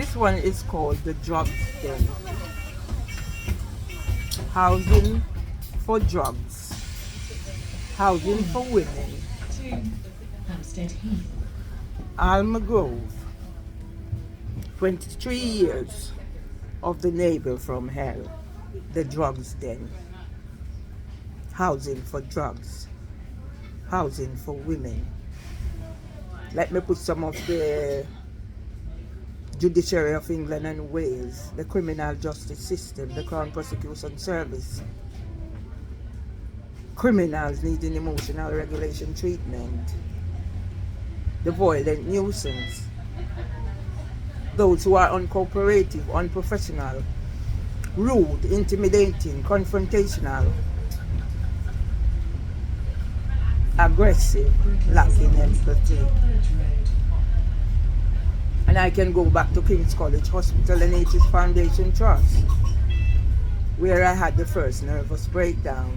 This one is called the drugs den. Housing for drugs. Housing for women. 2 Hampstead Heath. Alma Grove. 23 years of the neighbor from hell. The drugs den. Housing for drugs. Housing for women. Let me put some of the Judiciary of England and Wales, the criminal justice system, the Crown Prosecution Service. Criminals needing emotional regulation treatment. The violent nuisance. Those who are uncooperative, unprofessional, rude, intimidating, confrontational, aggressive, lacking empathy. And I can go back to King's College Hospital and H's Foundation Trust, where I had the first nervous breakdown.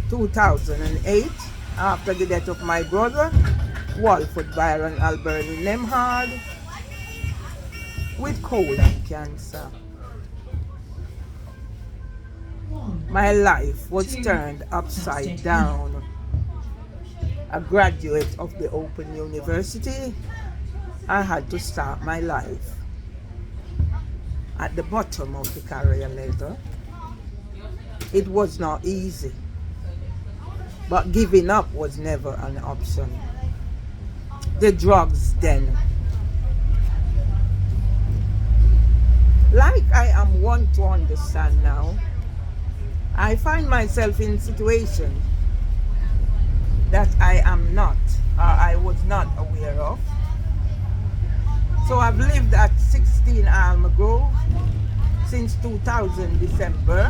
2008, after the death of my brother, Walford Byron Alberni Nemhard, with colon cancer. My life was turned upside down. A graduate of the Open University, I had to start my life at the bottom of the career ladder. It was not easy, but giving up was never an option. The drugs den. Like I am one to understand now, I find myself in situations that I am not, or I was not aware of. So I've lived at 16 Alma Grove since 2000 December.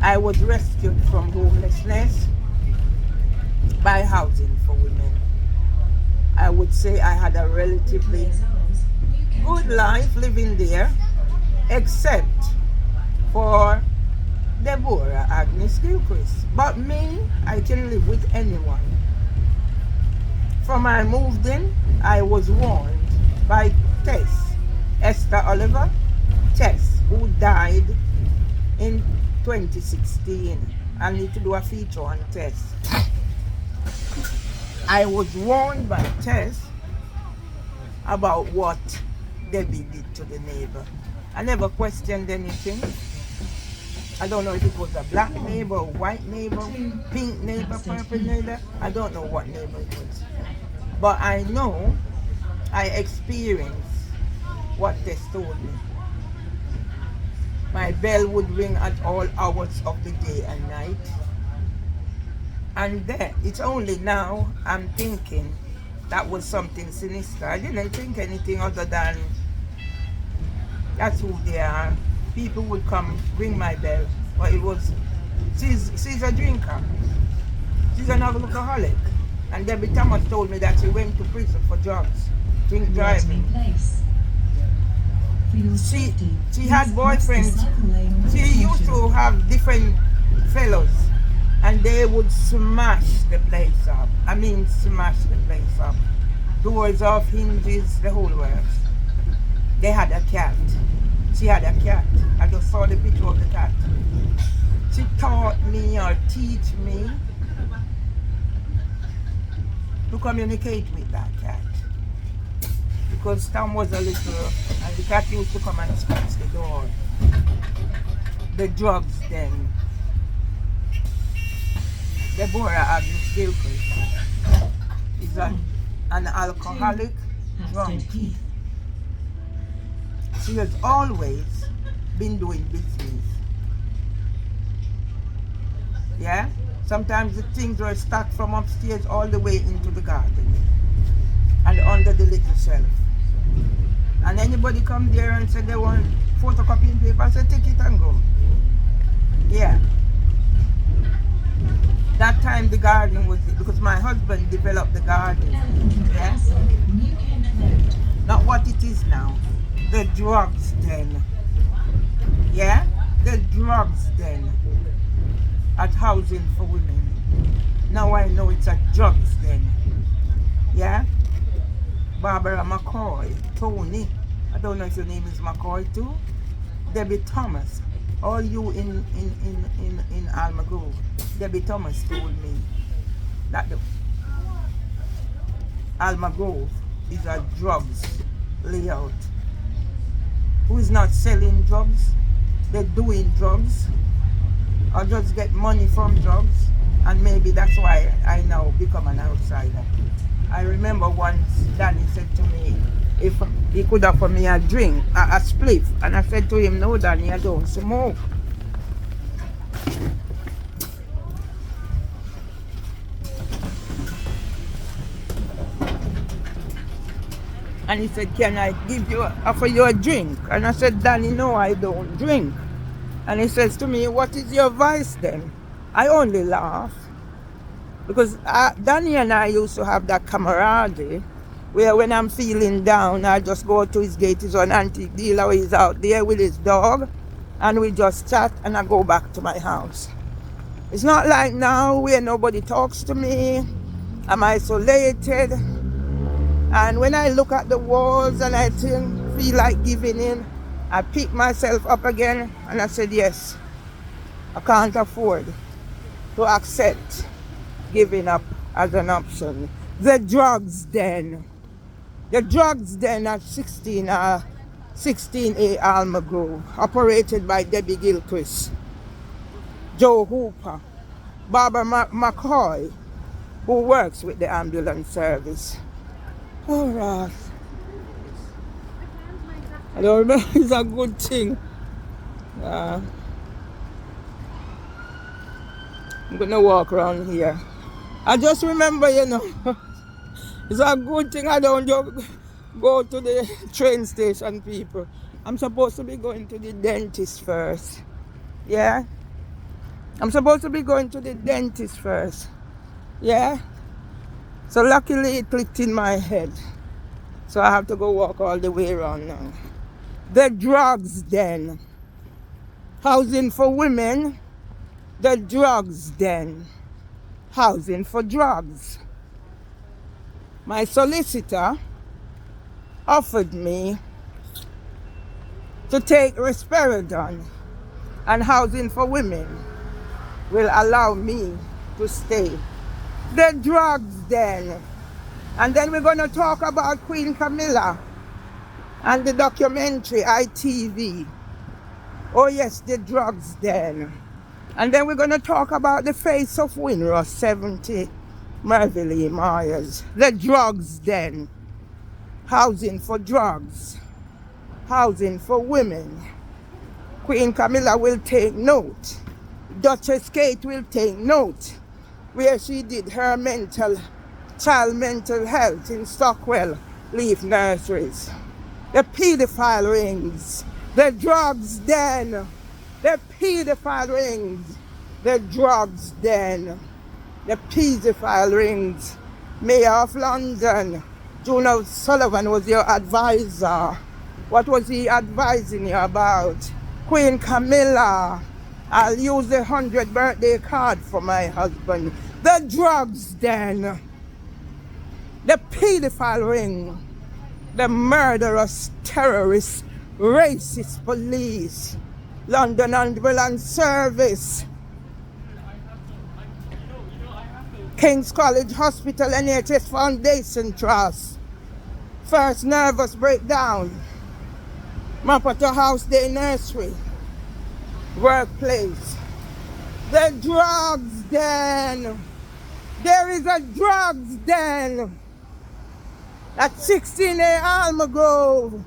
I was rescued from homelessness by Housing for Women. I would say I had a relatively good life living there, except for Deborah Agnes Gilchrist. But me, I can live with anyone. From I moved in, I was warned by Tess, Esther Oliver, Tess, who died in 2016. I need to do a feature on Tess. I was warned by Tess about what Debbie did to the neighbor. I never questioned anything. I don't know if it was a black neighbor, a white neighbor, pink neighbor, purple neighbor. I don't know what neighbor it was. But I know I experienced what Tess told me. My bell would ring at all hours of the day and night. And then, it's only now I'm thinking that was something sinister. I didn't think anything other than that's who they are. People would come ring my bell, but it was, she's a drinker. She's an alcoholic. And Debbie Thomas told me that she went to prison for drugs, drink driving. She had boyfriends. She used to have different fellows, and they would smash the place up. I mean, smash the place up. Doors off, hinges, the whole works. They had a cat. She had a cat. I just saw the picture of the cat. She taught me or teach me to communicate with that cat. Because Tom was a little, and the cat used to come and scratch the door. The drugs then. Deborah Agnes Gilchrist is an alcoholic drunk. She has always been doing business. Yeah? Sometimes the things were stacked from upstairs all the way into the garden and under the little shelf. And anybody come there and say they want photocopying paper, I say take it and go. Yeah. That time the garden was, because my husband developed the garden. Yeah? Not what it is now. The drugs den. Yeah? The drugs den. At Housing for Women. Now I know it's a drugs den. Yeah? Barbara McCoy, Tony. I don't know if your name is McCoy too. Debbie Thomas. All you in Almagrove. Debbie Thomas told me that the Almagrove is a drugs layout. Who is not selling drugs? They're doing drugs or just get money from drugs, and maybe that's why I now become an outsider. I remember once Danny said to me if he could offer me a drink, a spliff, and I said to him, no Danny, I don't smoke. And he said, can I offer you a drink? And I said, Danny, no, I don't drink. And he says to me, what is your vice then? I only laugh. Because Danny and I used to have that camaraderie where when I'm feeling down, I just go to his gate. He's an antique dealer. He's out there with his dog. And we just chat and I go back to my house. It's not like now where nobody talks to me. I'm isolated. And when I look at the walls and I feel like giving in, I pick myself up again and I said, yes, I can't afford to accept giving up as an option. The drugs den. The drugs den at 16A Almagrove, operated by Debbie Gilchrist, Joe Hooper, Barbara McCoy, who works with the ambulance service. Oh, Ross. I don't remember, it's a good thing. I'm gonna walk around here. I just remember, you know, it's a good thing I don't just go to the train station, people. I'm supposed to be going to the dentist first. Yeah? I'm supposed to be going to the dentist first. Yeah? So luckily it clicked in my head. So I have to go walk all the way around now. The drugs den. Housing for women. The drugs den. Housing for drugs. My solicitor offered me to take risperidone, and housing for women will allow me to stay. The drugs den. And then we're going to talk about Queen Camilla and the documentary ITV. Oh yes, the drugs den. And then we're going to talk about the face of Winross 70, Merville Myers. The drugs den. Housing for drugs. Housing for women. Queen Camilla will take note. Duchess Kate will take note. Where she did her child mental health in Stockwell Leaf Nurseries. The pedophile rings. The drugs den. The pedophile rings. The drugs den. The pedophile rings. Mayor of London, Juno Sullivan was your advisor. What was he advising you about? Queen Camilla, I'll use the 100th birthday card for my husband. The drugs den. The pedophile ring. The murderous, terrorist, racist police. London Ambulance Service. King's College Hospital NHS Foundation Trust. First nervous breakdown. Mapata House Day Nursery. Workplace. The drugs den. There is a drugs den at 16A Almagrove.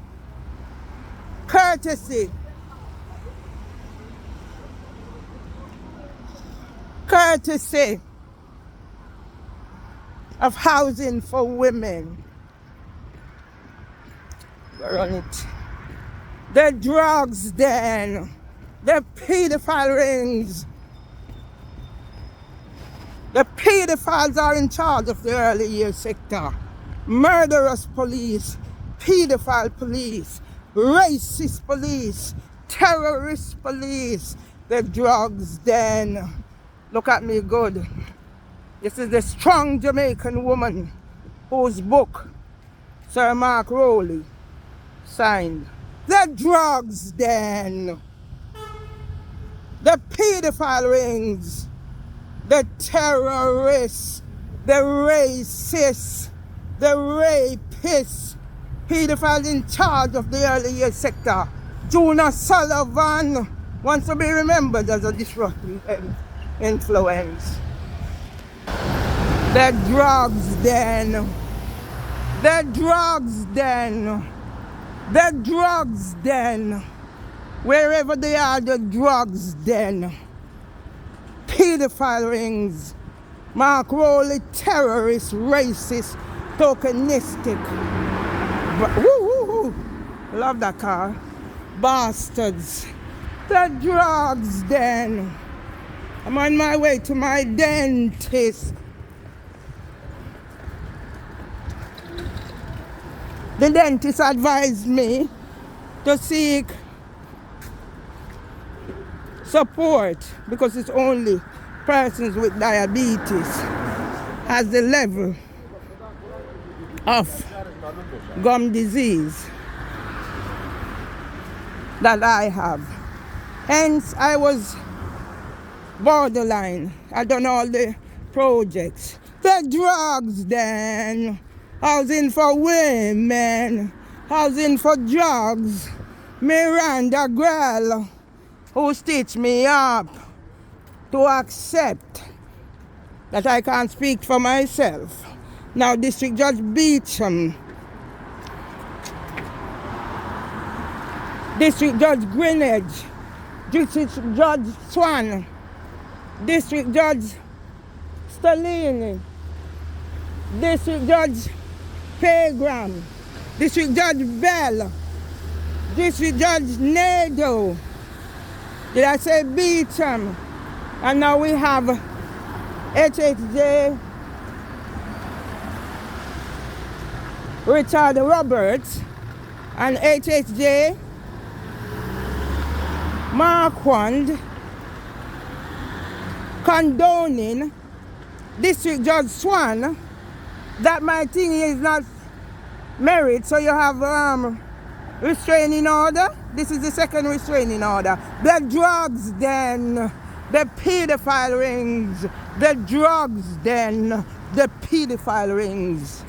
Courtesy of housing for women. We're on it. The drugs den. The pedophile rings. The pedophiles are in charge of the early years sector. Murderous police, pedophile police, racist police, terrorist police. The drugs den. Look at me good. This is the strong Jamaican woman whose book, Sir Mark Rowley signed. The drugs den, the pedophile rings, the terrorists, the racists, the rapists, pedophiles in charge of the early years sector. Junior Sullivan wants to be remembered as a disruptive influence. The drugs den, the drugs den, the drugs den. Wherever they are, the drugs den. Pedophile rings, Mark Rowley, terrorist, racist, tokenistic. Woo. Love that car. Bastards. The drugs den. I'm on my way to my dentist. The dentist advised me to seek support because it's only persons with diabetes has the level of gum disease that I have. Hence, I was borderline. I done all the projects. The drugs then. Housing for women. Housing for drugs. Miranda girl who stitched me up to accept that I can't speak for myself. Now District Judge Beecham, District Judge Greenwich, District Judge Swan, District Judge Stellini, District Judge Pegram, District Judge Bell, District Judge Nadeau, did I say Beecham? And now we have HHJ Richard Roberts and HHJ Marquand condoning District Judge Swan that my thing is not married, so you have restraining order. This is the second restraining order. The drugs den, the pedophile rings, the drugs den, the pedophile rings.